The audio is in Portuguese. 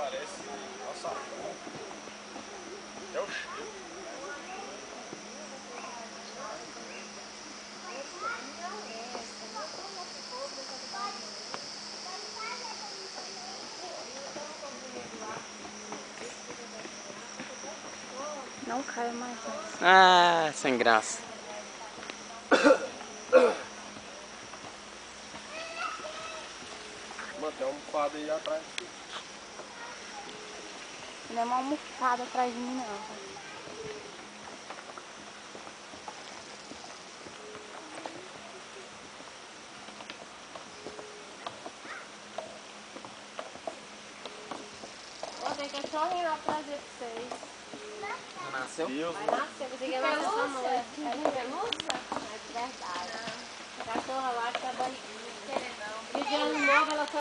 parece açafrão. É o cheiro. Não caia mais. Ah, sem graça. Mano, tem uma almofada aí atrás. Não é uma almofada atrás de mim, não. Ó, tem cachorrinho lá pra trazer pra vocês. Não nasceu? Vai nascer, você quer nascer essa noite. É de pelúcia? É de verdade. Cachorra lá que tá barriguinha. E de ano novo ela só